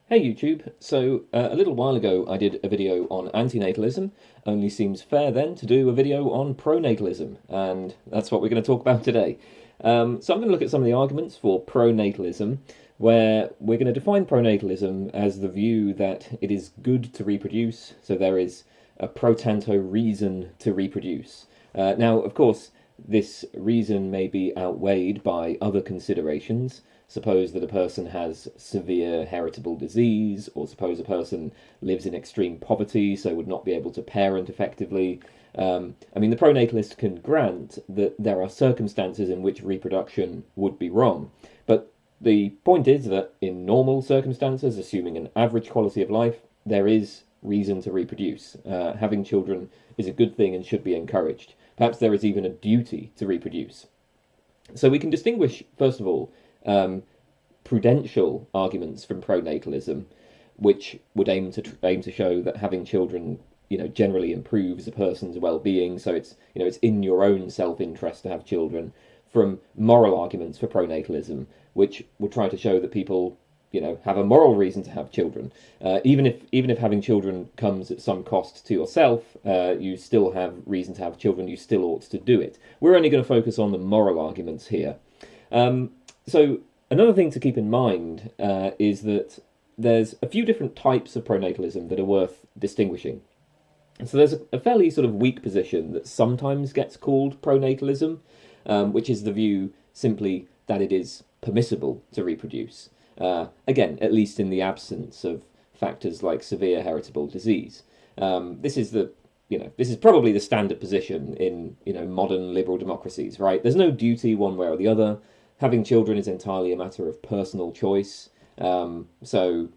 Hey YouTube, a little while ago I did a video on antinatalism, only seems fair then to do a video on pronatalism, and that's what we're going to talk about today. So I'm going to look at some of the arguments for pronatalism, where we're going to define pronatalism as the view that it is good to reproduce, so there is a pro tanto reason to reproduce. Now, of course, this reason may be outweighed by other considerations. Suppose that a person has severe heritable disease, or suppose a person lives in extreme poverty, so would not be able to parent effectively. The pronatalist can grant that there are circumstances in which reproduction would be wrong. But the point is that in normal circumstances, assuming an average quality of life, there is reason to reproduce. Having children is a good thing and should be encouraged. Perhaps there is even a duty to reproduce. So we can distinguish, first of all, prudential arguments from pronatalism, which would aim to show that having children, generally improves a person's well-being. So it's in your own self-interest to have children. From moral arguments for pronatalism, which would try to show that people, have a moral reason to have children. Even if having children comes at some cost to yourself, you still have reason to have children. You still ought to do it. We're only going to focus on the moral arguments here. So another thing to keep in mind is that there's a few different types of pronatalism that are worth distinguishing. So there's a fairly sort of weak position that sometimes gets called pronatalism, which is the view simply that it is permissible to reproduce. Again, at least in the absence of factors like severe heritable disease. This is probably the standard position in modern liberal democracies, right? There's no duty one way or the other. Having children is entirely a matter of personal choice. The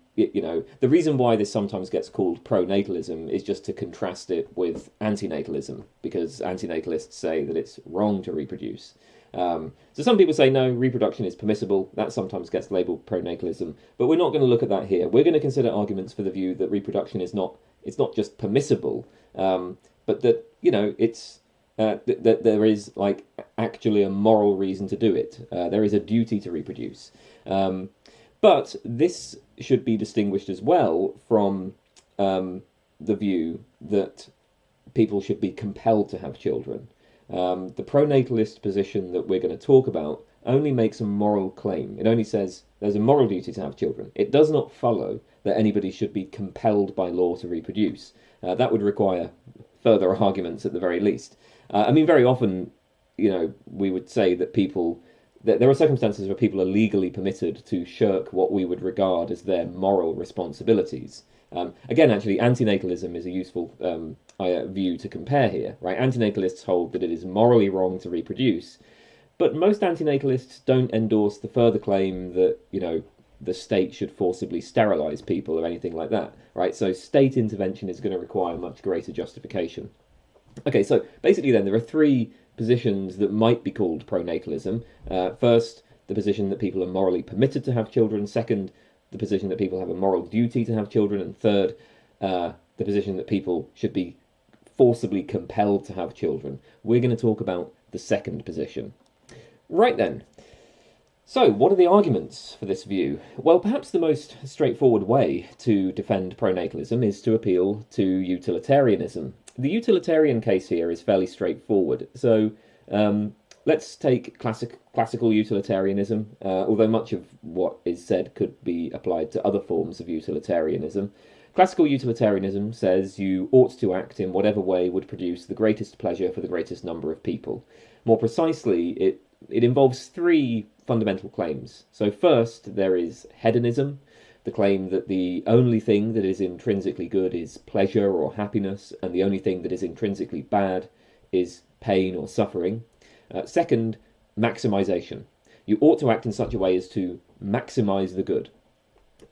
reason why this sometimes gets called pronatalism is just to contrast it with antinatalism, because antinatalists say that it's wrong to reproduce. So some people say no, reproduction is permissible. That sometimes gets labelled pronatalism, but we're not going to look at that here. We're going to consider arguments for the view that reproduction is not just permissible, but that that there is actually a moral reason to do it. There is a duty to reproduce. But this should be distinguished as well from the view that people should be compelled to have children. The pronatalist position that we're going to talk about only makes a moral claim. It only says there's a moral duty to have children. It does not follow that anybody should be compelled by law to reproduce. That would require further arguments at the very least. Very often, we would say that there are circumstances where people are legally permitted to shirk what we would regard as their moral responsibilities. Again, actually, antinatalism is a useful view to compare here, right? Antinatalists hold that it is morally wrong to reproduce, but most antinatalists don't endorse the further claim that, the state should forcibly sterilize people or anything like that, right? So state intervention is going to require much greater justification. Okay, so basically then there are three positions that might be called pronatalism. First, the position that people are morally permitted to have children. Second, the position that people have a moral duty to have children. And third, the position that people should be forcibly compelled to have children. We're going to talk about the second position. Right then. So, what are the arguments for this view? Well, perhaps the most straightforward way to defend pronatalism is to appeal to utilitarianism. The utilitarian case here is fairly straightforward. So, let's take classical utilitarianism, although much of what is said could be applied to other forms of utilitarianism. Classical utilitarianism says you ought to act in whatever way would produce the greatest pleasure for the greatest number of people. More precisely, it involves three fundamental claims. So first, there is hedonism, the claim that the only thing that is intrinsically good is pleasure or happiness, and the only thing that is intrinsically bad is pain or suffering. Second, maximization. You ought to act in such a way as to maximize the good,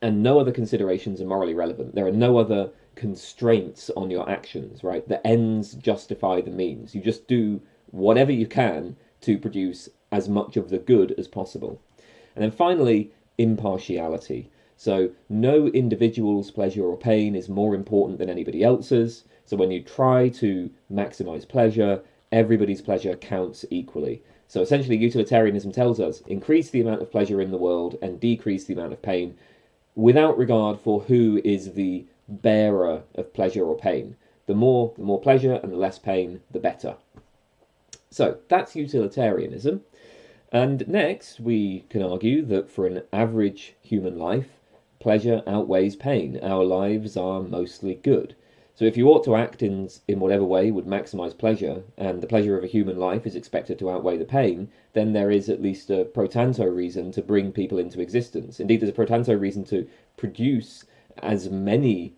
and no other considerations are morally relevant. There are no other constraints on your actions, right? The ends justify the means. You just do whatever you can to produce as much of the good as possible. And then finally, impartiality. So no individual's pleasure or pain is more important than anybody else's. So when you try to maximize pleasure, everybody's pleasure counts equally. So essentially, utilitarianism tells us increase the amount of pleasure in the world and decrease the amount of pain. without regard for who is the bearer of pleasure or pain. The more pleasure and the less pain, the better. So that's utilitarianism. And next, we can argue that for an average human life, pleasure outweighs pain. Our lives are mostly good. So if you ought to act in whatever way would maximize pleasure, and the pleasure of a human life is expected to outweigh the pain, then there is at least a pro tanto reason to bring people into existence. Indeed, there's a pro tanto reason to produce as many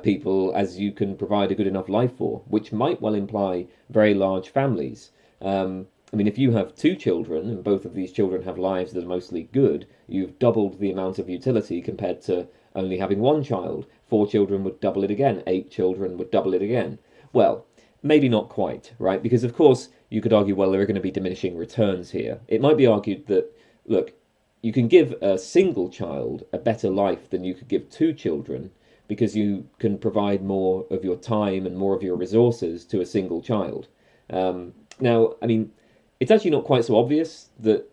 people as you can provide a good enough life for, which might well imply very large families. I mean, if you have two children and both of these children have lives that are mostly good, you've doubled the amount of utility compared to only having one child. 4 children would double it again. 8 children would double it again. Well, maybe not quite, right? Because, of course, you could argue, well, there are going to be diminishing returns here. It might be argued that, look, you can give a single child a better life than you could give 2 children because you can provide more of your time and more of your resources to a single child. Now, I mean, it's actually not quite so obvious that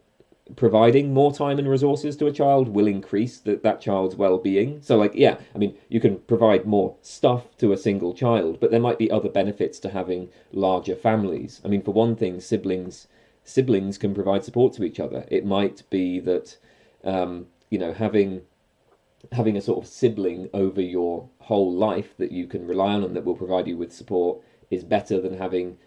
providing more time and resources to a child will increase that child's well-being. So, like, yeah, I mean, you can provide more stuff to a single child, but there might be other benefits to having larger families. I mean, for one thing, siblings can provide support to each other. It might be that having a sort of sibling over your whole life that you can rely on and that will provide you with support is better than having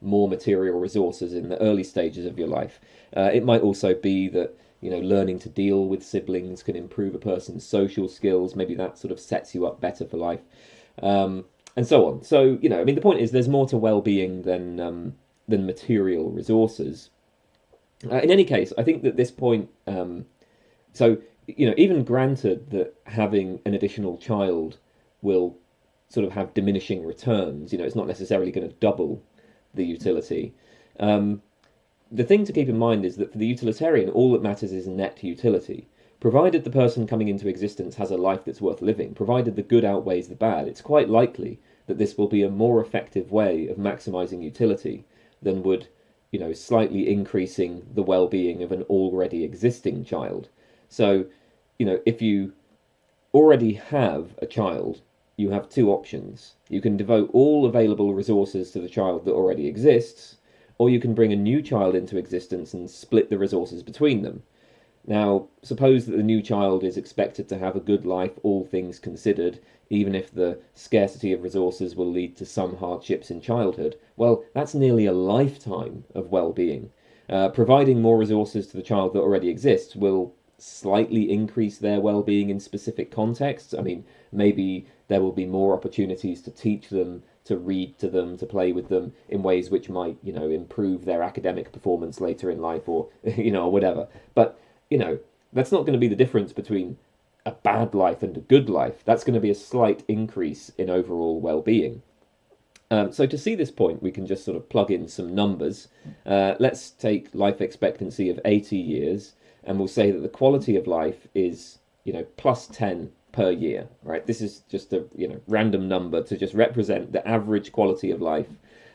more material resources in the early stages of your life. It might also be that learning to deal with siblings can improve a person's social skills. Maybe that sort of sets you up better for life, and so on. So I mean, the point is there's more to well-being than material resources. In any case, I think that this point, so even granted that having an additional child will sort of have diminishing returns, it's not necessarily going to double the utility. The thing to keep in mind is that for the utilitarian, all that matters is net utility. Provided the person coming into existence has a life that's worth living, provided the good outweighs the bad, it's quite likely that this will be a more effective way of maximizing utility than would, slightly increasing the well-being of an already existing child. So, if you already have a child, you have 2 options. You can devote all available resources to the child that already exists, or you can bring a new child into existence and split the resources between them. Now, suppose that the new child is expected to have a good life, all things considered, even if the scarcity of resources will lead to some hardships in childhood. Well, that's nearly a lifetime of well-being. Providing more resources to the child that already exists will slightly increase their well-being in specific contexts. I mean, maybe there will be more opportunities to teach them, to read to them, to play with them in ways which might, improve their academic performance later in life, or, or whatever. But, that's not going to be the difference between a bad life and a good life. That's going to be a slight increase in overall well-being. So to see this point, we can just sort of plug in some numbers. Let's take life expectancy of 80 years, and we'll say that the quality of life is, plus 10 per year, right? This is just a, random number to just represent the average quality of life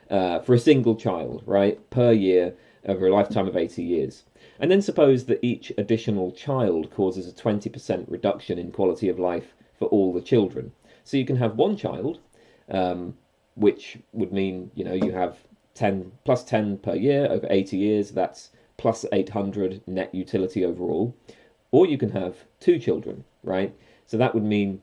for a single child, right, per year over a lifetime of 80 years. And then suppose that each additional child causes a 20% reduction in quality of life for all the children. So you can have one child, which would mean, you have 10 plus 10 per year over 80 years. That's plus 800 net utility overall. Or you can have 2 children, right? So that would mean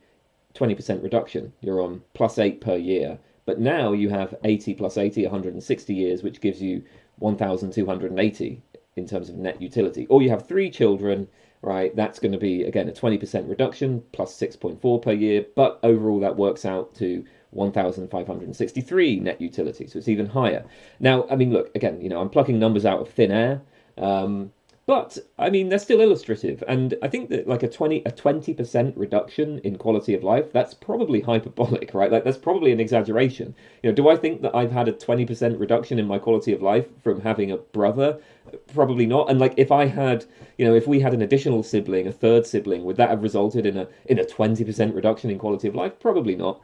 20% reduction. You're on plus 8 per year. But now you have 80 plus 80, 160 years, which gives you 1,280 in terms of net utility. Or you have 3 children, right? That's going to be, again, a 20% reduction, plus 6.4 per year. But overall, that works out to 1,563 net utility. So it's even higher. Now, I mean, look, again, I'm plucking numbers out of thin air. But I mean, they're still illustrative, and I think that like a 20% reduction in quality of life, that's probably hyperbolic, right? Like that's probably an exaggeration. Do I think that I've had a 20% reduction in my quality of life from having a brother? Probably not. And like if I had, if we had an additional sibling, a third sibling, would that have resulted in a 20% reduction in quality of life? Probably not.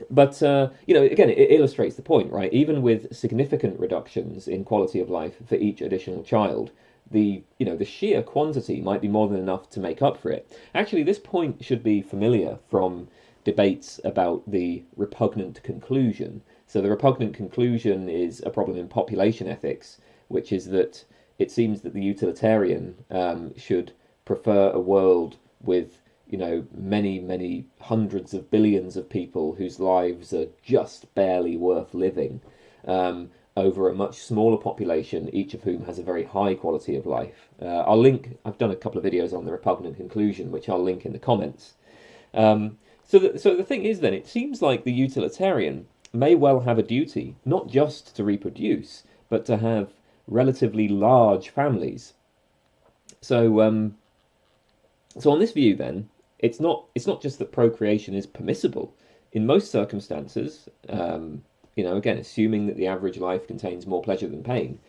But, again, it illustrates the point, right? Even with significant reductions in quality of life for each additional child, the sheer quantity might be more than enough to make up for it. Actually, this point should be familiar from debates about the repugnant conclusion. So the repugnant conclusion is a problem in population ethics, which is that it seems that the utilitarian should prefer a world with many hundreds of billions of people whose lives are just barely worth living, over a much smaller population, each of whom has a very high quality of life. I've done a couple of videos on the repugnant conclusion, which I'll link in the comments. So the thing is then, it seems like the utilitarian may well have a duty, not just to reproduce, but to have relatively large families. So so on this view then, it's not just that procreation is permissible. In most circumstances, again, assuming that the average life contains more pleasure than pain,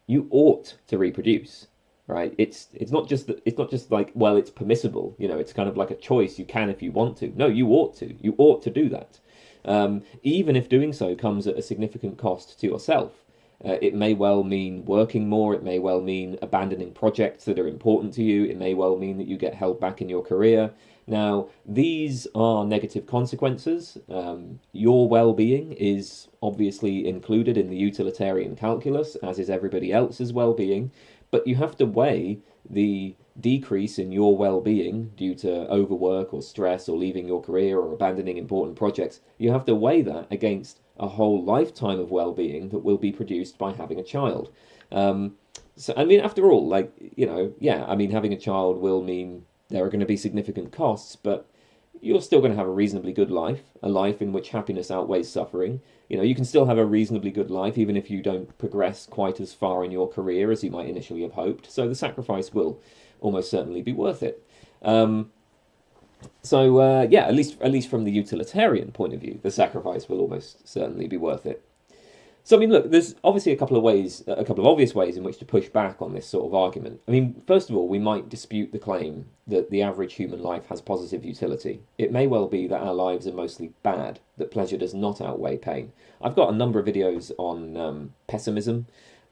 you ought to reproduce, right? It's not just like, well, it's permissible. It's kind of like a choice. You can if you want to. No, you ought to. You ought to do that, even if doing so comes at a significant cost to yourself. It may well mean working more. It may well mean abandoning projects that are important to you. It may well mean that you get held back in your career. Now, these are negative consequences. Your well-being is obviously included in the utilitarian calculus, as is everybody else's well-being, but you have to weigh the decrease in your well-being due to overwork or stress or leaving your career or abandoning important projects. You have to weigh that against a whole lifetime of well-being that will be produced by having a child. So, I mean, after all, having a child will mean there are going to be significant costs, but you're still going to have a reasonably good life, a life in which happiness outweighs suffering. You can still have a reasonably good life, even if you don't progress quite as far in your career as you might initially have hoped. So the sacrifice will almost certainly be worth it. At least from the utilitarian point of view, the sacrifice will almost certainly be worth it. So, I mean, look, there's obviously a couple of obvious ways in which to push back on this sort of argument. I mean, first of all, we might dispute the claim that the average human life has positive utility. It may well be that our lives are mostly bad, that pleasure does not outweigh pain. I've got a number of videos on pessimism,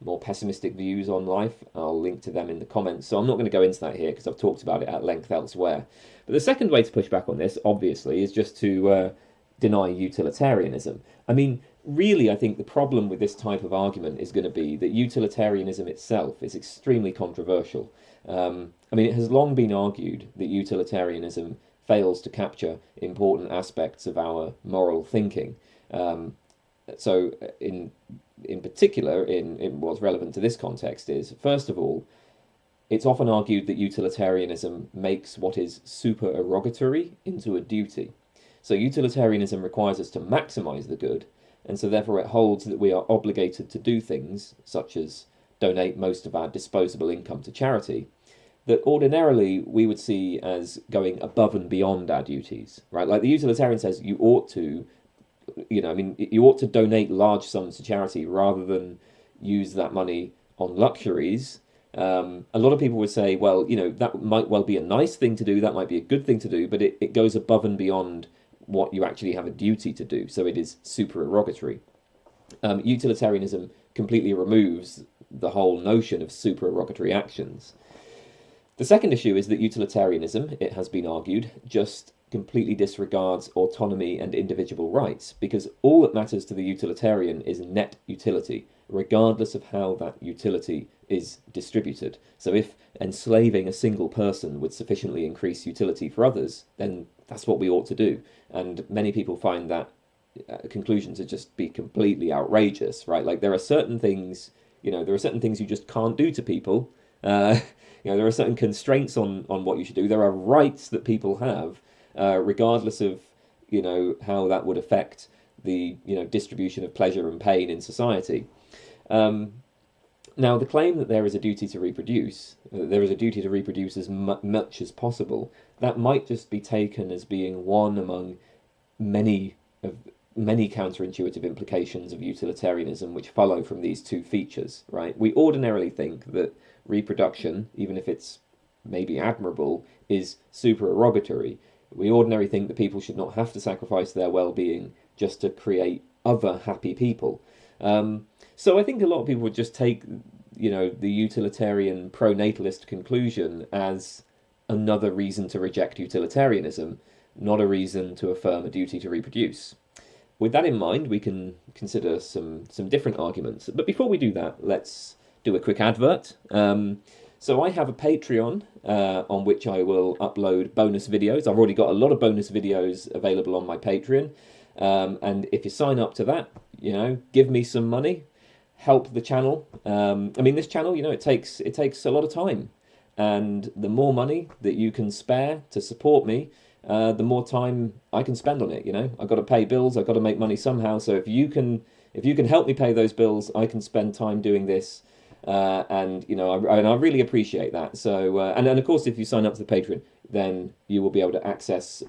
more pessimistic views on life. I'll link to them in the comments. So I'm not going to go into that here because I've talked about it at length elsewhere. But the second way to push back on this, obviously, is just to deny utilitarianism. I mean, really, I think the problem with this type of argument is going to be that utilitarianism itself is extremely controversial. It has long been argued that utilitarianism fails to capture important aspects of our moral thinking. So in particular, in what's relevant to this context is, first of all, it's often argued that utilitarianism makes what is supererogatory into a duty. So utilitarianism requires us to maximize the good, and so therefore it holds that we are obligated to do things, such as donate most of our disposable income to charity, that ordinarily we would see as going above and beyond our duties, right? Like the utilitarian says, you ought to donate large sums to charity rather than use that money on luxuries. A lot of people would say, well, that might well be a nice thing to do, that might be a good thing to do, but it goes above and beyond what you actually have a duty to do, so it is supererogatory. Utilitarianism completely removes the whole notion of supererogatory actions. The second issue is that utilitarianism, it has been argued, just completely disregards autonomy and individual rights, because all that matters to the utilitarian is net utility, regardless of how that utility is distributed. So if enslaving a single person would sufficiently increase utility for others, then that's what we ought to do. And many people find that conclusion to just be completely outrageous, right? Like there are certain things, you just can't do to people. There are certain constraints on what you should do. There are rights that people have, regardless of, how that would affect the, distribution of pleasure and pain in society. Now, the claim that there is a duty to reproduce, as much as possible, that might just be taken as being one among many counterintuitive implications of utilitarianism which follow from these two features, right? We ordinarily think that reproduction, even if it's maybe admirable, is supererogatory. We ordinarily think that people should not have to sacrifice their well-being just to create other happy people. So I think a lot of people would just take the utilitarian pronatalist conclusion as another reason to reject utilitarianism, not a reason to affirm a duty to reproduce. With that in mind, we can consider some different arguments. But before we do that, let's do a quick advert. So I have a Patreon on which I will upload bonus videos. I've already got a lot of bonus videos available on my Patreon. And if you sign up to that, give me some money, help the channel. This channel, it takes a lot of time. And the more money that you can spare to support me, the more time I can spend on it. I've got to pay bills, I've got to make money somehow. So if you can help me pay those bills, I can spend time doing this. And I really appreciate that. So and of course, if you sign up to the Patreon, then you will be able to access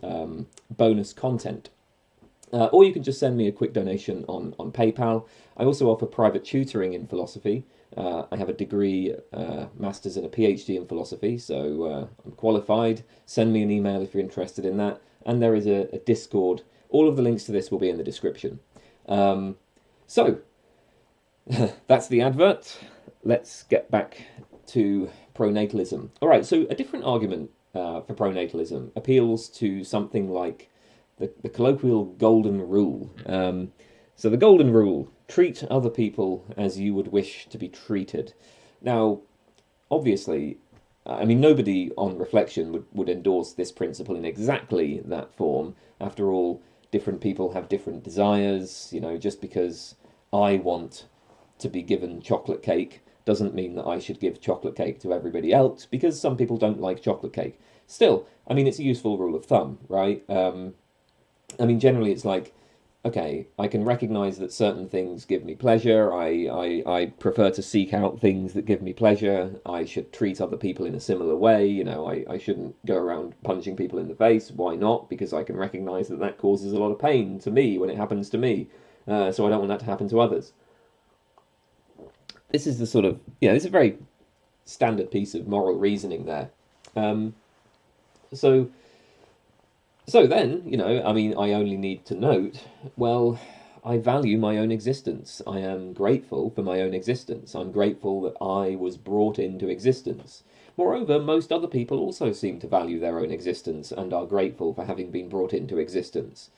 bonus content. Or you can just send me a quick donation on PayPal. I also offer private tutoring in philosophy. I have a degree, master's and a PhD in philosophy, so I'm qualified. Send me an email if you're interested in that. And there is a Discord. All of the links to this will be in the description. So, that's the advert. Let's get back to pronatalism. All right, so a different argument for pronatalism appeals to something like the colloquial golden rule. So the golden rule: treat other people as you would wish to be treated. Now, obviously, nobody on reflection would endorse this principle in exactly that form. After all, different people have different desires. Just because I want to be given chocolate cake doesn't mean that I should give chocolate cake to everybody else, because some people don't like chocolate cake. Still, it's a useful rule of thumb, right? Generally it's like, okay, I can recognize that certain things give me pleasure. I prefer to seek out things that give me pleasure. I should treat other people in a similar way. I shouldn't go around punching people in the face. Why not? Because I can recognize that causes a lot of pain to me when it happens to me. So I don't want that to happen to others. This is the sort of, this is a very standard piece of moral reasoning there. So then, I only need to note, well, I value my own existence. I am grateful for my own existence. I'm grateful that I was brought into existence. Moreover, most other people also seem to value their own existence and are grateful for having been brought into existence.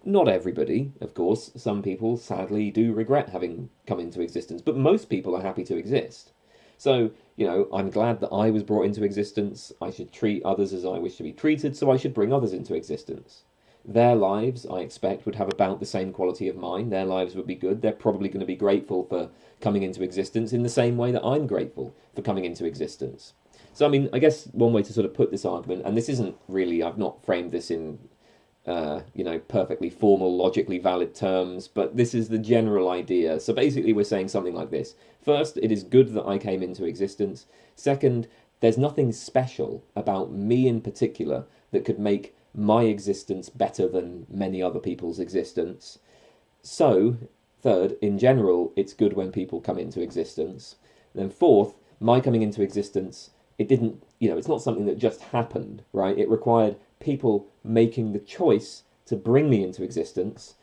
Not everybody, of course. Some people, sadly, do regret having come into existence, but most people are happy to exist. So, I'm glad that I was brought into existence. I should treat others as I wish to be treated, so I should bring others into existence. Their lives, I expect, would have about the same quality of mine. Their lives would be good. They're probably going to be grateful for coming into existence in the same way that I'm grateful for coming into existence. So, I guess one way to sort of put this argument, and this isn't really, I've not framed this in perfectly formal, logically valid terms, but this is the general idea. So basically we're saying something like this. First, it is good that I came into existence. Second, there's nothing special about me in particular that could make my existence better than many other people's existence. So, third, in general, it's good when people come into existence. Then fourth, my coming into existence, it didn't, it's not something that just happened, right? It required people making the choice to bring me into existence.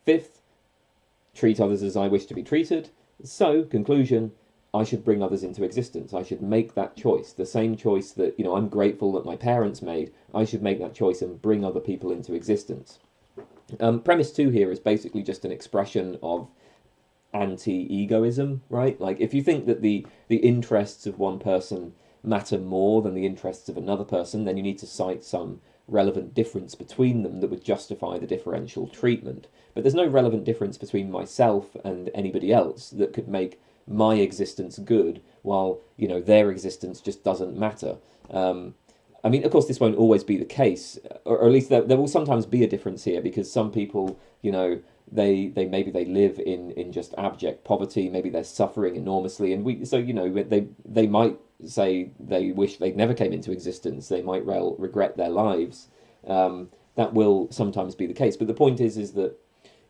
Fifth, treat others as I wish to be treated. So, conclusion, I should bring others into existence. I should make that choice, the same choice that, I'm grateful that my parents made. I should make that choice and bring other people into existence. Premise 2 here is basically just an expression of anti-egoism, right? Like, if you think that the interests of one person matter more than the interests of another person, then you need to cite some relevant difference between them that would justify the differential treatment. But there's no relevant difference between myself and anybody else that could make my existence good, while, their existence just doesn't matter. Of course, this won't always be the case, or at least there will sometimes be a difference here, because some people, they maybe they live in just abject poverty, maybe they're suffering enormously, and they might say they wish they never came into existence. They might regret their lives. That will sometimes be the case. But the point is that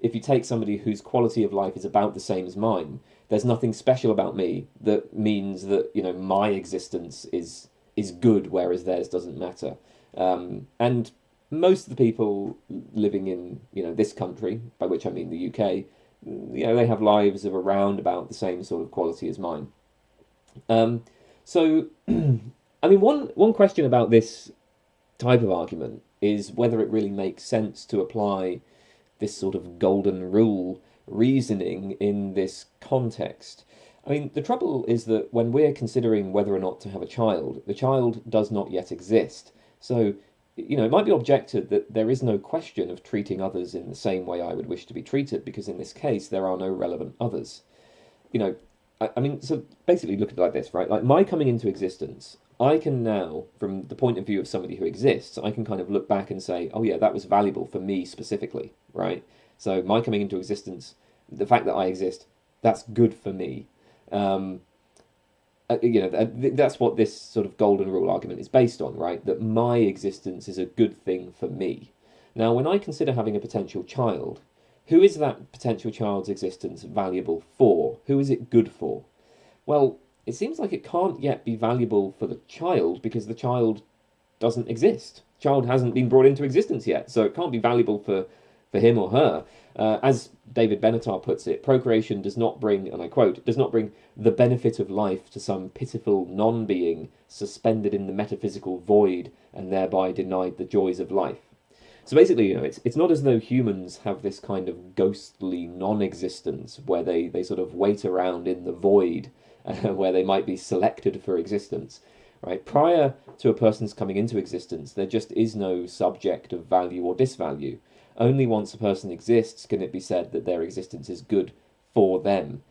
if you take somebody whose quality of life is about the same as mine, there's nothing special about me that means that my existence is good, whereas theirs doesn't matter. And most of the people living in this country, by which I mean the UK, they have lives of around about the same sort of quality as mine. Um, so, I mean, one question about this type of argument is whether it really makes sense to apply this sort of golden rule reasoning in this context. I mean, the trouble is that when we're considering whether or not to have a child, the child does not yet exist. So, it might be objected that there is no question of treating others in the same way I would wish to be treated, because in this case there are no relevant others. you know, I mean, so basically look at it like this, right? Like my coming into existence, I can now, from the point of view of somebody who exists, I can kind of look back and say, oh yeah, that was valuable for me specifically, right? So my coming into existence, the fact that I exist, that's good for me. Um, that's what this sort of golden rule argument is based on, right? That my existence is a good thing for me. Now, when I consider having a potential child, who is that potential child's existence valuable for? Who is it good for? Well, it seems like it can't yet be valuable for the child because the child doesn't exist. The child hasn't been brought into existence yet, so it can't be valuable for him or her. As David Benatar puts it, procreation does not bring, and I quote, does not bring the benefit of life to some pitiful non-being suspended in the metaphysical void and thereby denied the joys of life. So basically, it's not as though humans have this kind of ghostly non-existence where they sort of wait around in the void, where they might be selected for existence, right? Prior to a person's coming into existence, there just is no subject of value or disvalue. Only once a person exists can it be said that their existence is good for them.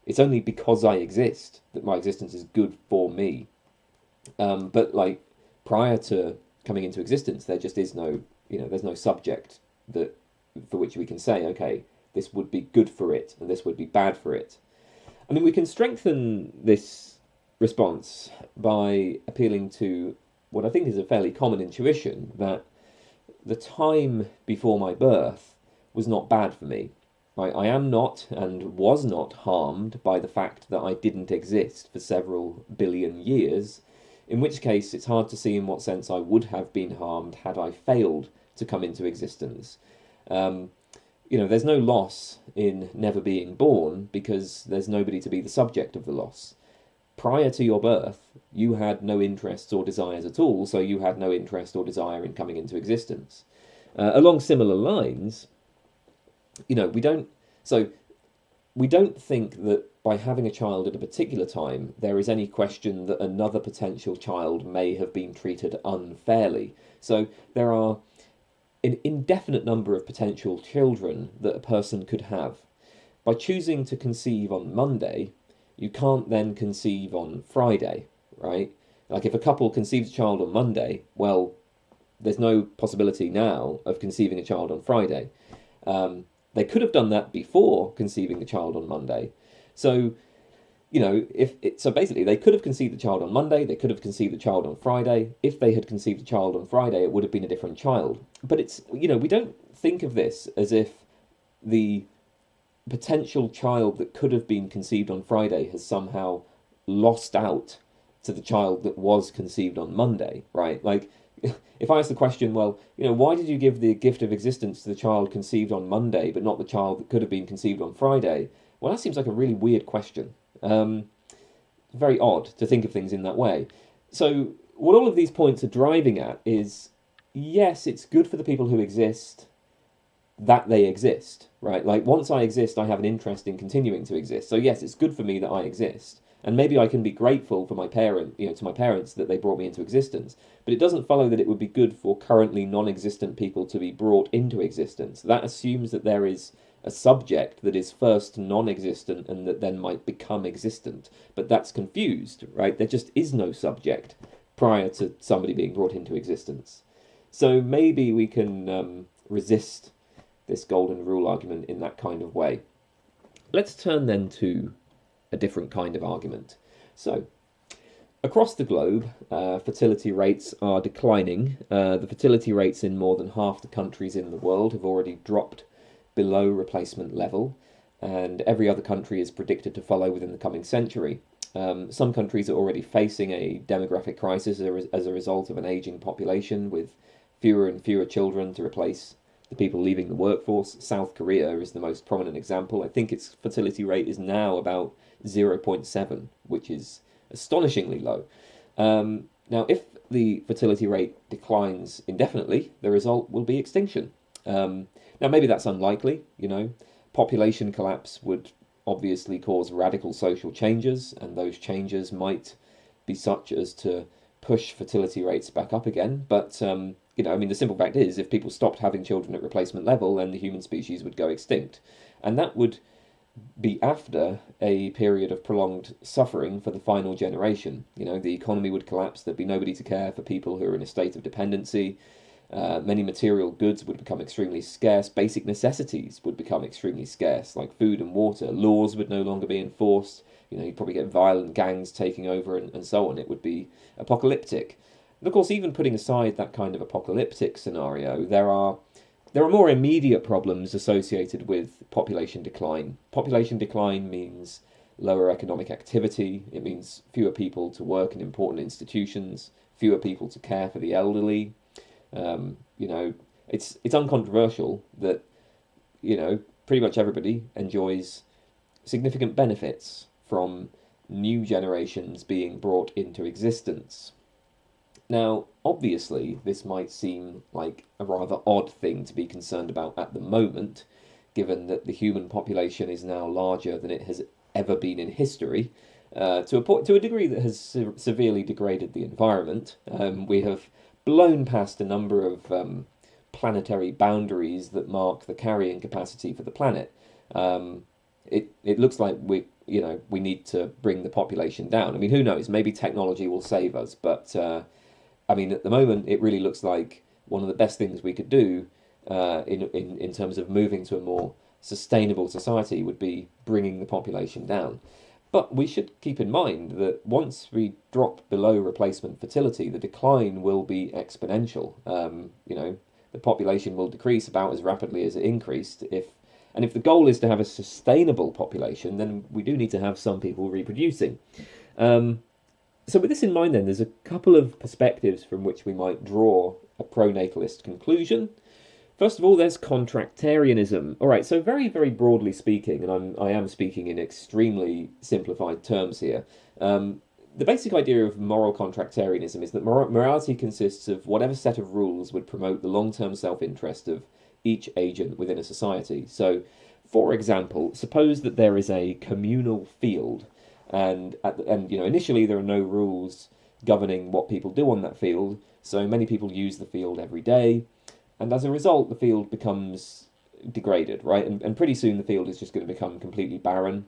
It's only because I exist that my existence is good for me. But like prior to coming into existence, there just is no, there's no subject that for which we can say, okay, this would be good for it and this would be bad for it. I mean, we can strengthen this response by appealing to what I think is a fairly common intuition that the time before my birth was not bad for me. I am not and was not harmed by the fact that I didn't exist for several billion years, in which case it's hard to see in what sense I would have been harmed had I failed to come into existence. There's no loss in never being born because there's nobody to be the subject of the loss. Prior to your birth, you had no interests or desires at all, so you had no interest or desire in coming into existence. Along similar lines, we don't. So we don't think that by having a child at a particular time, there is any question that another potential child may have been treated unfairly. So there are an indefinite number of potential children that a person could have. By choosing to conceive on Monday, you can't then conceive on Friday, right? Like if a couple conceives a child on Monday, well, there's no possibility now of conceiving a child on Friday. They could have done that before conceiving the child on Monday. So, so basically they could have conceived the child on Monday, they could have conceived the child on Friday. If they had conceived a child on Friday, it would have been a different child. But we don't think of this as if the potential child that could have been conceived on Friday has somehow lost out to the child that was conceived on Monday, right? Like, if I ask the question, well, why did you give the gift of existence to the child conceived on Monday, but not the child that could have been conceived on Friday? Well, that seems like a really weird question. Very odd to think of things in that way. So, what all of these points are driving at is, yes, it's good for the people who exist that they exist, right? Like, once I exist, I have an interest in continuing to exist. So, yes, it's good for me that I exist. And maybe I can be grateful for to my parents that they brought me into existence. But it doesn't follow that it would be good for currently non-existent people to be brought into existence. That assumes that there is a subject that is first non-existent and that then might become existent. But that's confused, right? There just is no subject prior to somebody being brought into existence. So maybe we can resist this golden rule argument in that kind of way. Let's turn then to a different kind of argument. So, across the globe, fertility rates are declining. The fertility rates in more than half the countries in the world have already dropped below replacement level, and every other country is predicted to follow within the coming century. Some countries are already facing a demographic crisis as a result of an aging population with fewer and fewer children to replace the people leaving the workforce. South Korea is the most prominent example. I think its fertility rate is now about 0.7, which is astonishingly low. Now, if the fertility rate declines indefinitely, the result will be extinction. Now, maybe that's unlikely, you know. Population collapse would obviously cause radical social changes, and those changes might be such as to push fertility rates back up again. But, you know, I mean, the simple fact is, if people stopped having children at replacement level, then the human species would go extinct. And that would be after a period of prolonged suffering for the final generation. You know, the economy would collapse, there'd be nobody to care for people who are in a state of dependency. Many material goods would become extremely scarce. Basic necessities would become extremely scarce, like food and water. Laws would no longer be enforced. You know, you'd probably get violent gangs taking over and so on. It would be apocalyptic. And of course, even putting aside that kind of apocalyptic scenario, there are more immediate problems associated with population decline. Population decline means lower economic activity. It means fewer people to work in important institutions, fewer people to care for the elderly. You know, it's uncontroversial that, you know, pretty much everybody enjoys significant benefits from new generations being brought into existence. Now, obviously, this might seem like a rather odd thing to be concerned about at the moment, given that the human population is now larger than it has ever been in history, to a degree that has severely degraded the environment. We have blown past a number of planetary boundaries that mark the carrying capacity for the planet. It looks like we need to bring the population down. I mean, who knows? Maybe technology will save us, but I mean, at the moment, it really looks like one of the best things we could do in terms of moving to a more sustainable society would be bringing the population down. But we should keep in mind that once we drop below replacement fertility, the decline will be exponential. You know, the population will decrease about as rapidly as it increased. If the goal is to have a sustainable population, then we do need to have some people reproducing. So with this in mind then, there's a couple of perspectives from which we might draw a pronatalist conclusion. First of all, there's Contractarianism. All right, so very, very broadly speaking, and I am speaking in extremely simplified terms here, the basic idea of moral contractarianism is that morality consists of whatever set of rules would promote the long-term self-interest of each agent within a society. So, for example, suppose that there is a communal field, and you know, initially there are no rules governing what people do on that field, so many people use the field every day, and as a result the field becomes degraded, right? And pretty soon the field is just going to become completely barren.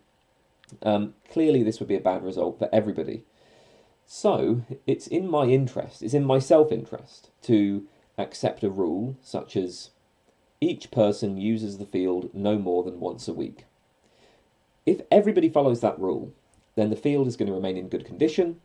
Clearly this would be a bad result for everybody. So it's in my interest, it's in my self-interest to accept a rule such as each person uses the field no more than once a week. If everybody follows that rule, then the field is going to remain in good condition,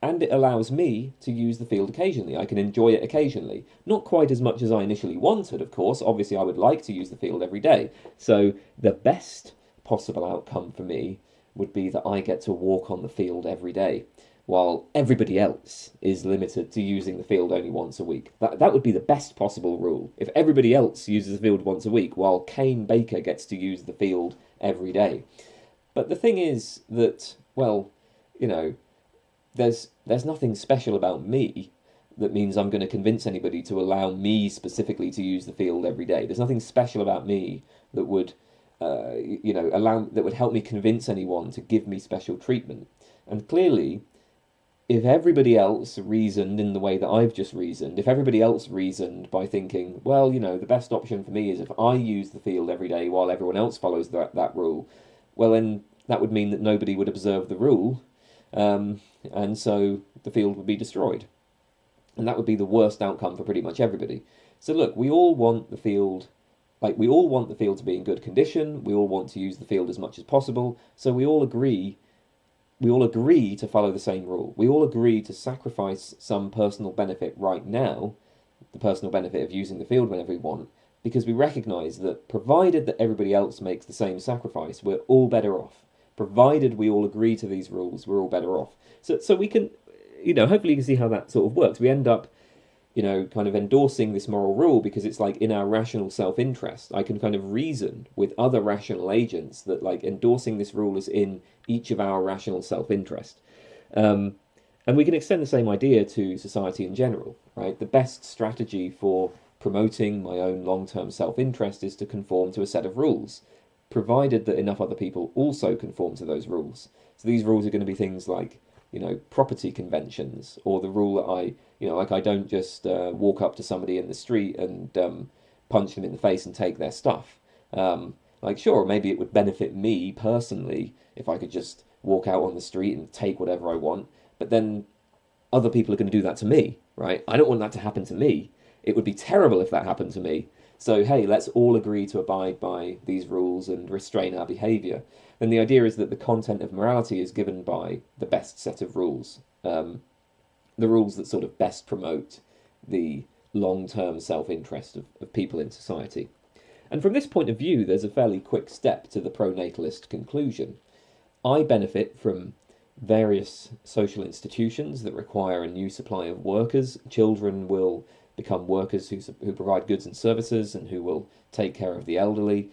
and it allows me to use the field occasionally. I can enjoy it occasionally. Not quite as much as I initially wanted, of course. Obviously, I would like to use the field every day. So the best possible outcome for me would be that I get to walk on the field every day, while everybody else is limited to using the field only once a week. That would be the best possible rule. If everybody else uses the field once a week, while Kane Baker gets to use the field every day. But the thing is that, well, you know, there's nothing special about me that means I'm going to convince anybody to allow me specifically to use the field every day. There's nothing special about me that would, that would help me convince anyone to give me special treatment. And clearly, if everybody else reasoned in the way that I've just reasoned, if everybody else reasoned by thinking, well, you know, the best option for me is if I use the field every day while everyone else follows that rule, well, then that would mean that nobody would observe the rule, and so the field would be destroyed. And that would be the worst outcome for pretty much everybody. So look, we all want the field to be in good condition, we all want to use the field as much as possible, so we all agree to follow the same rule. We all agree to sacrifice some personal benefit right now, the personal benefit of using the field whenever we want, because we recognise that provided that everybody else makes the same sacrifice, we're all better off. Provided we all agree to these rules, we're all better off. So we can, hopefully you can see how that sort of works. We end up, kind of endorsing this moral rule because it's like in our rational self-interest. I can kind of reason with other rational agents that like endorsing this rule is in each of our rational self-interest. Um, and we can extend the same idea to society in general, right? The best strategy for promoting my own long-term self-interest is to conform to a set of rules, provided that enough other people also conform to those rules. So these rules are going to be things like, property conventions, or the rule that like I don't just walk up to somebody in the street and punch them in the face and take their stuff. Like, sure, maybe it would benefit me personally if I could just walk out on the street and take whatever I want, but then other people are going to do that to me, right? I don't want that to happen to me. It would be terrible if that happened to me. So, hey, let's all agree to abide by these rules and restrain our behaviour. Then the idea is that the content of morality is given by the best set of rules, the rules that sort of best promote the long-term self-interest of people in society. And from this point of view, there's a fairly quick step to the pronatalist conclusion. I benefit from various social institutions that require a new supply of workers. Children will become workers who provide goods and services and who will take care of the elderly.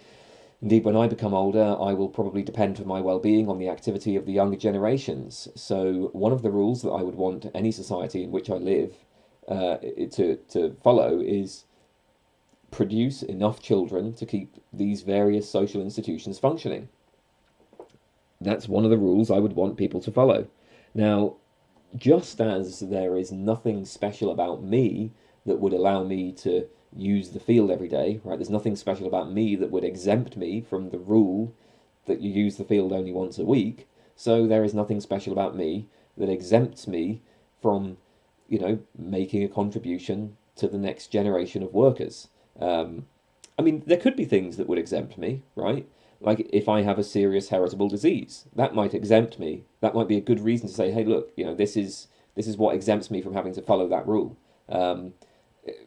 Indeed, when I become older, I will probably depend for my well-being on the activity of the younger generations. So one of the rules that I would want any society in which I live to follow is produce enough children to keep these various social institutions functioning. That's one of the rules I would want people to follow. Now, just as there is nothing special about me that would allow me to use the field every day, right? There's nothing special about me that would exempt me from the rule that you use the field only once a week. So there is nothing special about me that exempts me from, making a contribution to the next generation of workers. I mean, there could be things that would exempt me, right? Like if I have a serious heritable disease, that might exempt me. That might be a good reason to say, hey, look, this is what exempts me from having to follow that rule.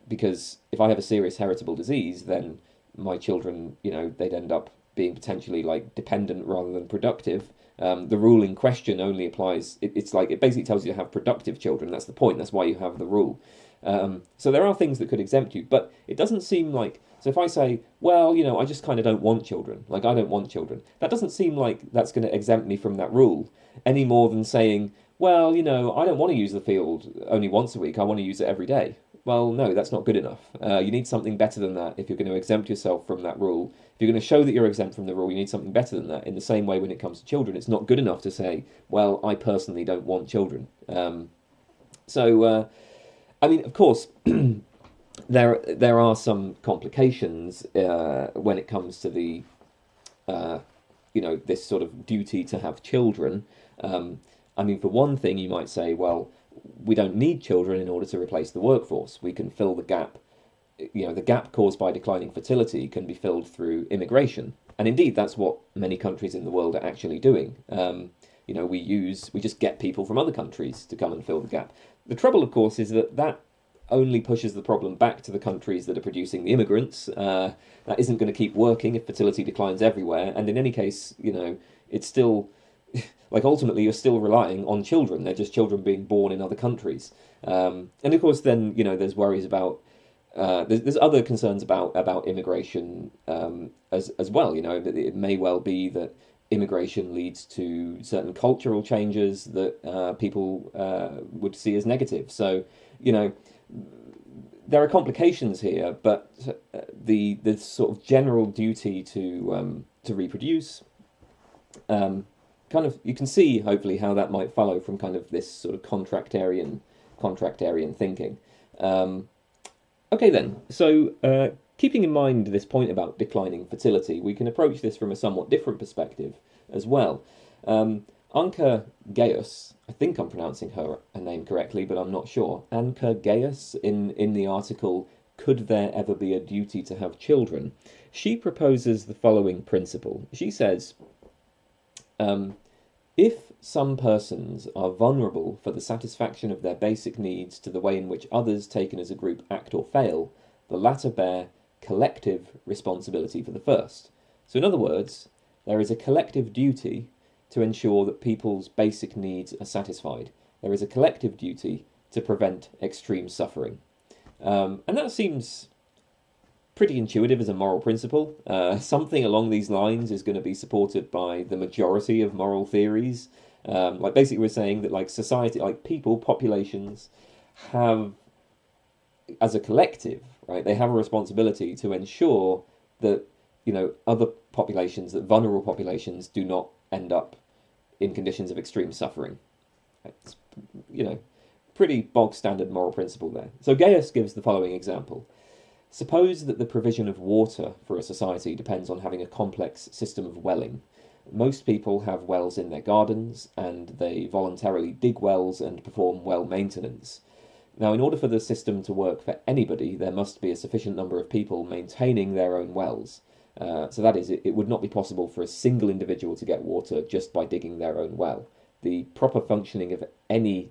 Because if I have a serious heritable disease, then my children, they'd end up being potentially like dependent rather than productive. The rule in question only applies. It's like it basically tells you to have productive children. That's the point. That's why you have the rule. So there are things that could exempt you, but it doesn't seem like. So if I say, well, I just kind of don't want children. Like I don't want children. That doesn't seem like that's going to exempt me from that rule any more than saying, well, I don't want to use the field only once a week. I want to use it every day. Well, no, that's not good enough. You need something better than that if you're going to exempt yourself from that rule. If you're going to show that you're exempt from the rule, you need something better than that. In the same way, when it comes to children, it's not good enough to say, well, I personally don't want children. I mean, of course, there are some complications when it comes to the, this sort of duty to have children. I mean, for one thing, you might say, well, we don't need children in order to replace the workforce. We can fill the gap. The gap caused by declining fertility can be filled through immigration. And indeed, that's what many countries in the world are actually doing. We just get people from other countries to come and fill the gap. The trouble, of course, is that only pushes the problem back to the countries that are producing the immigrants. That isn't going to keep working if fertility declines everywhere. And in any case, it's still like ultimately you're still relying on children. They're just children being born in other countries. And of course, then there's worries about there's other concerns about immigration as well. It may well be that immigration leads to certain cultural changes that people would see as negative. So there are complications here, but the sort of general duty to reproduce. Kind of, you can see hopefully how that might follow from kind of this sort of contractarian thinking. Okay then, so keeping in mind this point about declining fertility, we can approach this from a somewhat different perspective as well. Anka Gaius, I think I'm pronouncing her name correctly, but I'm not sure. Anka Gaius, in the article, Could There Ever Be a Duty to Have Children? She proposes the following principle. She says, if some persons are vulnerable for the satisfaction of their basic needs to the way in which others taken as a group act or fail, the latter bear collective responsibility for the first. So in other words, there is a collective duty to ensure that people's basic needs are satisfied. There is a collective duty to prevent extreme suffering. And that seems pretty intuitive as a moral principle. Something along these lines is going to be supported by the majority of moral theories. Like basically, we're saying that like society, like people, populations, have as a collective, right? They have a responsibility to ensure that other populations, that vulnerable populations, do not end up in conditions of extreme suffering. It's pretty bog standard moral principle there. So Gaius gives the following example. Suppose that the provision of water for a society depends on having a complex system of welling. Most people have wells in their gardens, and they voluntarily dig wells and perform well maintenance. Now, in order for the system to work for anybody, there must be a sufficient number of people maintaining their own wells. So that is, it would not be possible for a single individual to get water just by digging their own well. The proper functioning of any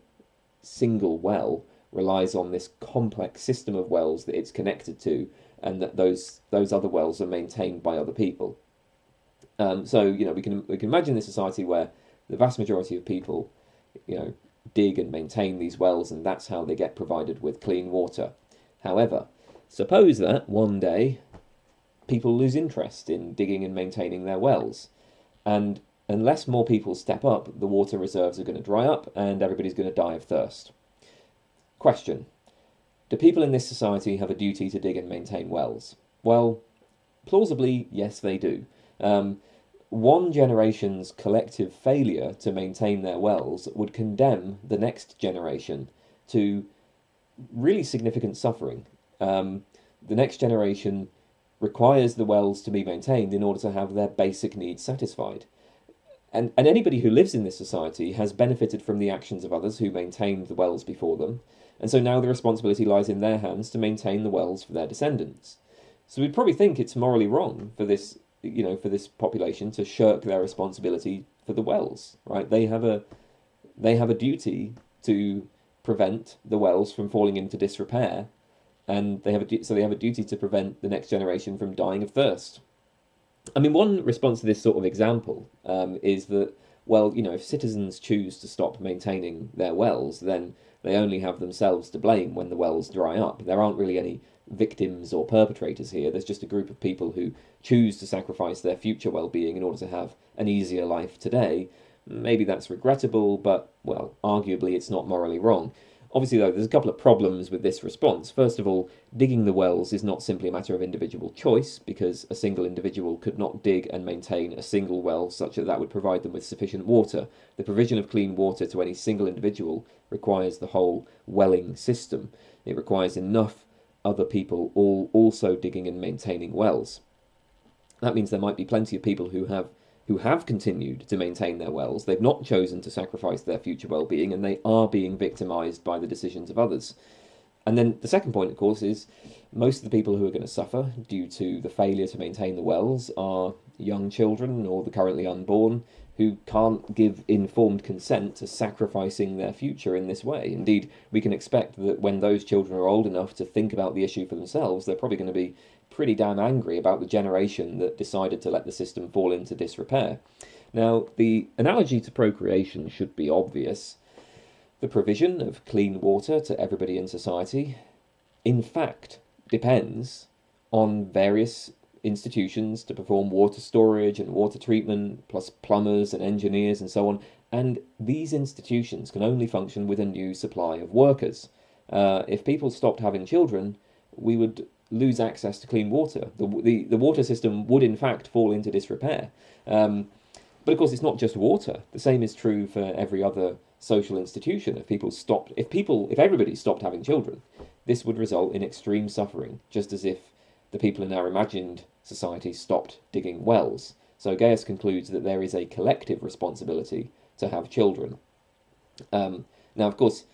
single well relies on this complex system of wells that it's connected to, and that those other wells are maintained by other people. So we can imagine this society where the vast majority of people dig and maintain these wells, and that's how they get provided with clean water. However, suppose that one day people lose interest in digging and maintaining their wells, and unless more people step up, the water reserves are going to dry up and everybody's going to die of thirst. Question: do people in this society have a duty to dig and maintain wells? Well, plausibly, yes, they do. One generation's collective failure to maintain their wells would condemn the next generation to really significant suffering. The next generation requires the wells to be maintained in order to have their basic needs satisfied. And anybody who lives in this society has benefited from the actions of others who maintained the wells before them, and so now the responsibility lies in their hands to maintain the wells for their descendants. So we'd probably think it's morally wrong for this population to shirk their responsibility for the wells, right? They have a duty to prevent the wells from falling into disrepair, and they have a duty to prevent the next generation from dying of thirst. I mean, one response to this sort of example is that, well, if citizens choose to stop maintaining their wells, then they only have themselves to blame when the wells dry up. There aren't really any victims or perpetrators here. There's just a group of people who choose to sacrifice their future well-being in order to have an easier life today. Maybe that's regrettable, but, well, arguably it's not morally wrong. Obviously, though, there's a couple of problems with this response. First of all, digging the wells is not simply a matter of individual choice, because a single individual could not dig and maintain a single well such that that would provide them with sufficient water. The provision of clean water to any single individual requires the whole welling system. It requires enough other people all also digging and maintaining wells. That means there might be plenty of people who have continued to maintain their wells. They've not chosen to sacrifice their future well-being, and they are being victimised by the decisions of others. And then the second point, of course, is most of the people who are going to suffer due to the failure to maintain the wells are young children or the currently unborn who can't give informed consent to sacrificing their future in this way. Indeed, we can expect that when those children are old enough to think about the issue for themselves, they're probably going to be pretty damn angry about the generation that decided to let the system fall into disrepair. Now, the analogy to procreation should be obvious. The provision of clean water to everybody in society, in fact, depends on various institutions to perform water storage and water treatment, plus plumbers and engineers and so on. And these institutions can only function with a new supply of workers. If people stopped having children, we would lose access to clean water. The water system would in fact fall into disrepair. But of course, it's not just water. The same is true for every other social institution. If everybody stopped having children, this would result in extreme suffering, just as if the people in our imagined society stopped digging wells. So Gaius concludes that there is a collective responsibility to have children. Now, of course,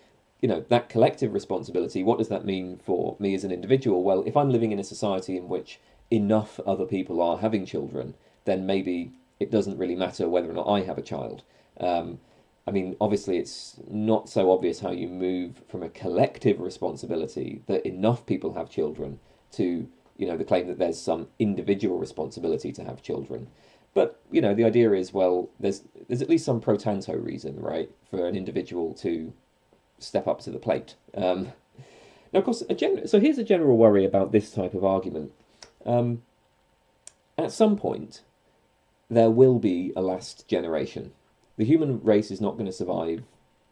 that collective responsibility, what does that mean for me as an individual? Well, if I'm living in a society in which enough other people are having children, then maybe it doesn't really matter whether or not I have a child. I mean, obviously, it's not so obvious how you move from a collective responsibility that enough people have children to, the claim that there's some individual responsibility to have children. But, the idea is, well, there's at least some pro tanto reason, right, for an individual to step up to the plate. Now, Now, of course, so here's a general worry about this type of argument. Um, at some point, there will be a last generation. The human race is not going to survive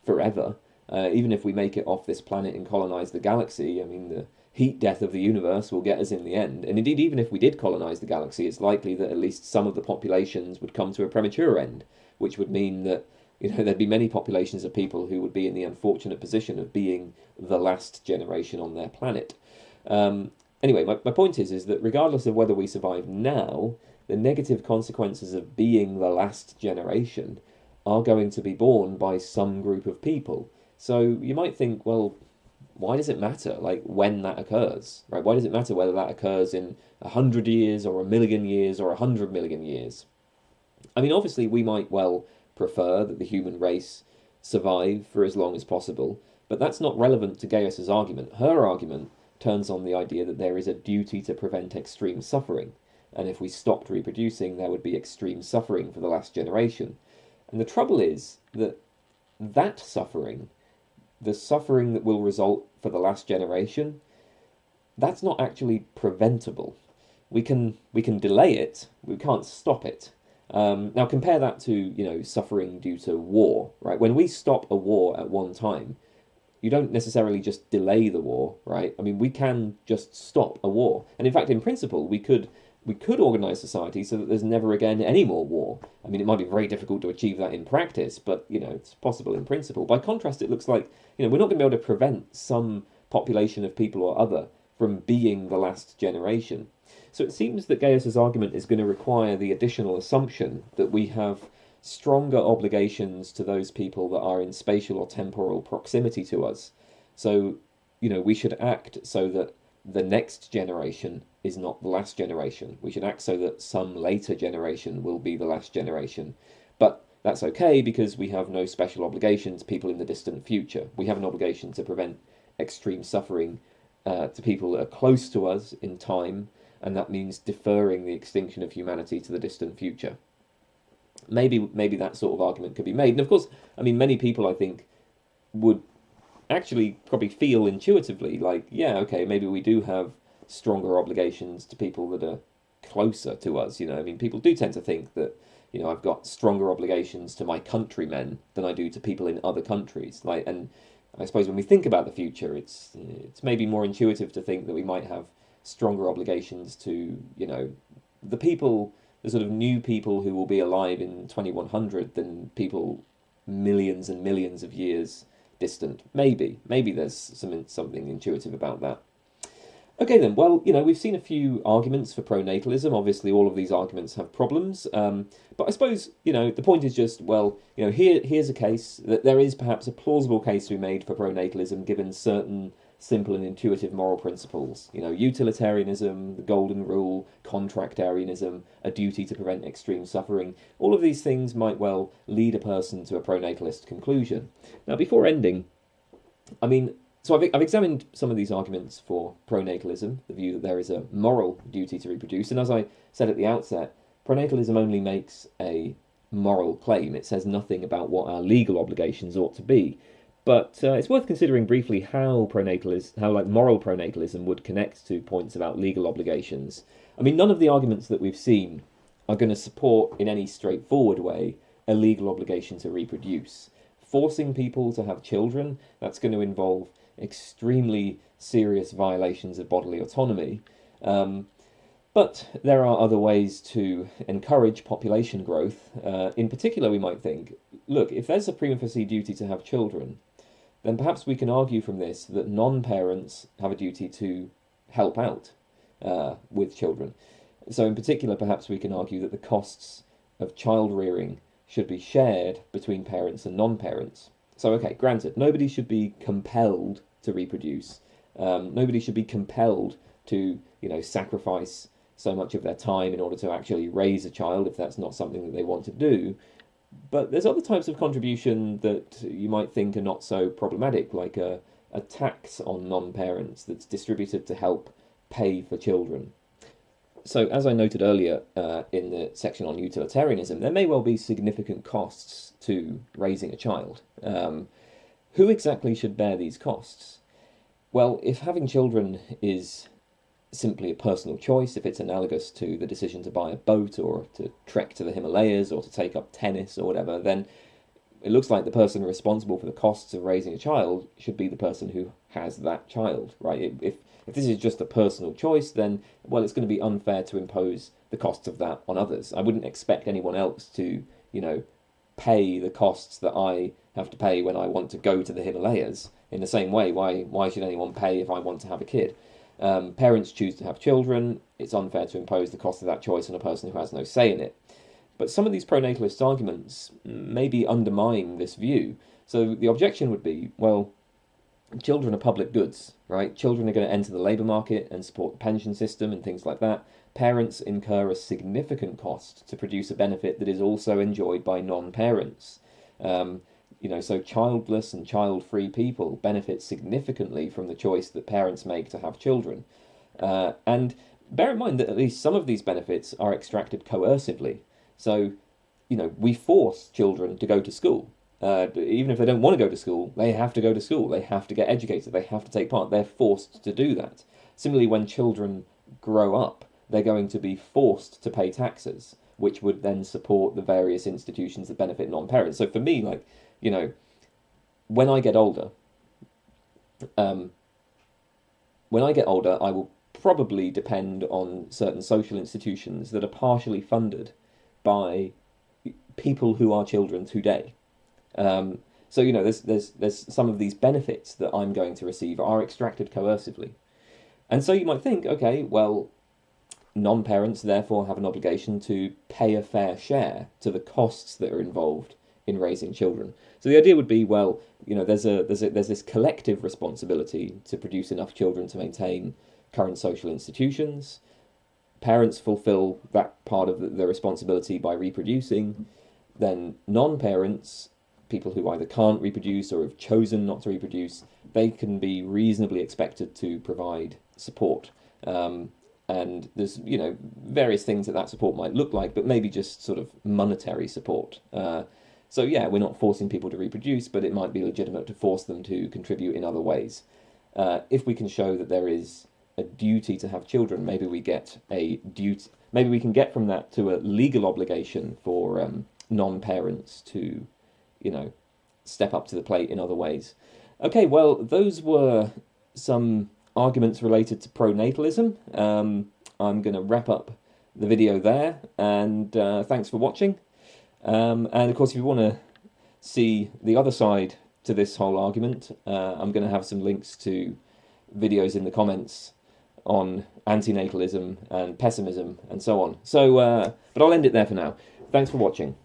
forever. Even if we make it off this planet and colonize the galaxy, I mean, the heat death of the universe will get us in the end. And indeed, even if we did colonize the galaxy, it's likely that at least some of the populations would come to a premature end, which would mean that there'd be many populations of people who would be in the unfortunate position of being the last generation on their planet. Anyway, my point is that regardless of whether we survive now, the negative consequences of being the last generation are going to be borne by some group of people. So you might think, well, why does it matter, like, when that occurs, right? Why does it matter whether that occurs in 100 years or 1,000,000 years or 100 million years? I mean, obviously, we might well prefer that the human race survive for as long as possible, but that's not relevant to Gaius's argument. Her argument turns on the idea that there is a duty to prevent extreme suffering, and if we stopped reproducing, there would be extreme suffering for the last generation. And the trouble is that that suffering, the suffering that will result for the last generation, that's not actually preventable. We can delay it, we can't stop it. Now compare that to suffering due to war, right? When we stop a war at one time, you don't necessarily just delay the war, right? I mean, we can just stop a war, and in fact, in principle, we could organize society so that there's never again any more war. I mean, it might be very difficult to achieve that in practice, but it's possible in principle. By contrast, it looks like we're not going to be able to prevent some population of people or other from being the last generation. So it seems that Gaius's argument is going to require the additional assumption that we have stronger obligations to those people that are in spatial or temporal proximity to us. So, we should act so that the next generation is not the last generation. We should act so that some later generation will be the last generation. But that's okay because we have no special obligation to people in the distant future. We have an obligation to prevent extreme suffering to people that are close to us in time, and that means deferring the extinction of humanity to the distant future. Maybe that sort of argument could be made. And of course, I mean, many people, I think, would actually probably feel intuitively like, yeah, okay, maybe we do have stronger obligations to people that are closer to us. I mean, people do tend to think that, I've got stronger obligations to my countrymen than I do to people in other countries. And I suppose when we think about the future, it's maybe more intuitive to think that we might have stronger obligations to, the people, the sort of new people who will be alive in 2100 than people millions and millions of years distant. Maybe there's something intuitive about that. Okay then, well, we've seen a few arguments for pronatalism. Obviously, all of these arguments have problems, but I suppose, the point is just, well, here's a case that there is perhaps a plausible case to be made for pronatalism given certain simple and intuitive moral principles. Utilitarianism, the golden rule, contractarianism, a duty to prevent extreme suffering. All of these things might well lead a person to a pronatalist conclusion. Now, before ending, I mean, so I've examined some of these arguments for pronatalism, the view that there is a moral duty to reproduce, and as I said at the outset, pronatalism only makes a moral claim. It says nothing about what our legal obligations ought to be. But it's worth considering briefly how moral pronatalism would connect to points about legal obligations. I mean, none of the arguments that we've seen are going to support in any straightforward way a legal obligation to reproduce. Forcing people to have children, that's going to involve extremely serious violations of bodily autonomy. But there are other ways to encourage population growth. In particular, we might think, look, if there's a prima facie duty to have children, then perhaps we can argue from this that non-parents have a duty to help out with children. So in particular, perhaps we can argue that the costs of child rearing should be shared between parents and non-parents. So, okay, granted, nobody should be compelled to reproduce. Nobody should be compelled to, sacrifice so much of their time in order to actually raise a child if that's not something that they want to do. But there's other types of contribution that you might think are not so problematic, like a tax on non-parents that's distributed to help pay for children. So, as I noted earlier in the section on utilitarianism, there may well be significant costs to raising a child. Who exactly should bear these costs? Well, if having children is simply a personal choice, if it's analogous to the decision to buy a boat or to trek to the Himalayas or to take up tennis or whatever, then it looks like the person responsible for the costs of raising a child should be the person who has that child, right? If this is just a personal choice, then, well, it's going to be unfair to impose the costs of that on others. I wouldn't expect anyone else to, pay the costs that I have to pay when I want to go to the Himalayas. In the same way, why should anyone pay if I want to have a kid? Parents choose to have children. It's unfair to impose the cost of that choice on a person who has no say in it. But some of these pro-natalist arguments maybe undermine this view. So the objection would be, well, children are public goods, right? Children are going to enter the labour market and support the pension system and things like that. Parents incur a significant cost to produce a benefit that is also enjoyed by non-parents. So childless and child-free people benefit significantly from the choice that parents make to have children. And bear in mind that at least some of these benefits are extracted coercively. So, we force children to go to school. Even if they don't want to go to school, they have to go to school. They have to get educated. They have to take part. They're forced to do that. Similarly, when children grow up, they're going to be forced to pay taxes, which would then support the various institutions that benefit non-parents. So for me, when I get older, I will probably depend on certain social institutions that are partially funded by people who are children today. There's some of these benefits that I'm going to receive are extracted coercively. And so you might think, okay, well, non-parents therefore have an obligation to pay a fair share to the costs that are involved in raising children. So the idea would be, well, there's this collective responsibility to produce enough children to maintain current social institutions. Parents fulfill that part of the responsibility by reproducing. Then non-parents, people who either can't reproduce or have chosen not to reproduce, they can be reasonably expected to provide support. And there's, various things that support might look like, but maybe just sort of monetary support. We're not forcing people to reproduce, but it might be legitimate to force them to contribute in other ways. If we can show that there is a duty to have children, maybe we get a duty. Maybe we can get from that to a legal obligation for non-parents to, step up to the plate in other ways. Okay, well, those were some arguments related to pronatalism. I'm going to wrap up the video there, and thanks for watching. And of course, if you want to see the other side to this whole argument, I'm going to have some links to videos in the comments on antinatalism and pessimism and so on. But I'll end it there for now. Thanks for watching.